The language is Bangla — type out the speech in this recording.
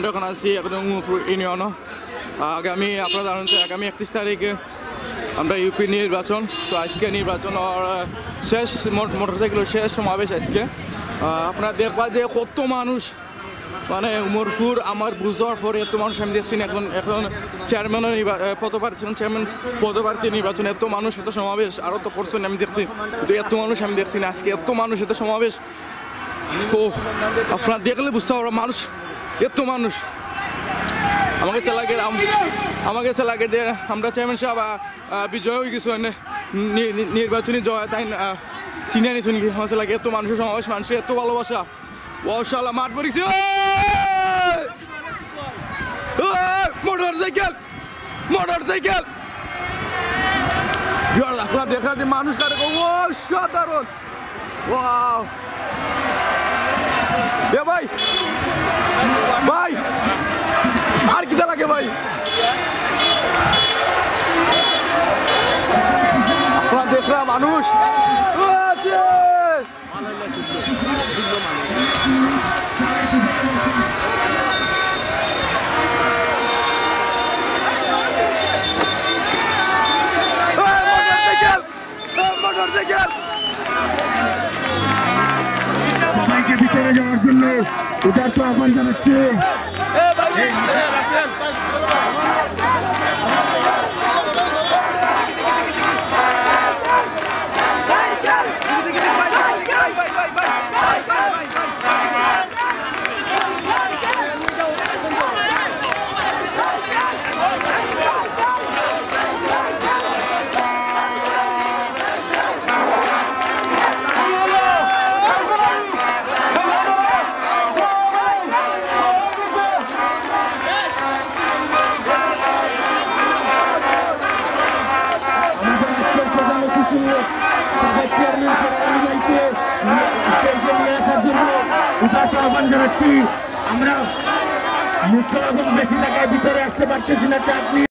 এখন আছি একদম ইউনিয়ন আগামী আপনারা জানেন যে আগামী 31 তারিখে আমরা ইউপি নির্বাচন তো আজকে নির্বাচন শেষ মোটরসাইকেলের শেষ সমাবেশ আজকে আপনারা দেখবা যে কত মানুষ মানে উমরপুর আমার বুঝার পরে এত মানুষ আমি দেখছি এখন চেয়ারম্যানের চেয়ারম্যান পদপ্রার্থী নির্বাচন এত মানুষ এত সমাবেশ আরও তো করছেন আমি দেখছি তো এত মানুষ আমি দেখছি না আজকে এত মানুষ এত সমাবেশ তো আপনারা দেখলে বুঝতে পারবো মানুষ এত মানুষ আমাকে কাছে লাগে যে আমরা চেয়ারম্যান সাহেব বিজয় হয়ে গেছি নির্বাচনী জয় তাই চিনে নিয়েছি নাকি আমার লাগে এত মানুষের সমাবেশ মানুষের এত ভালোবাসা ওশাল্লাহ মাঠ পড়েছি মোটরসাইকেল আপনারা দেখা যে মানুষ কারে অসাধারণ ওয়াও এ ভাই আর কি লাগে ভাই আপনারা দেখরা মানুষ সবাইকে ভিতরে যাওয়ার জন্য ওটার তো আহ্বান জানাচ্ছি আহ্বান জানাচ্ছি আমরা মুখ্য বেশি জায়গায় ভিতরে আসতে পারতেছি না।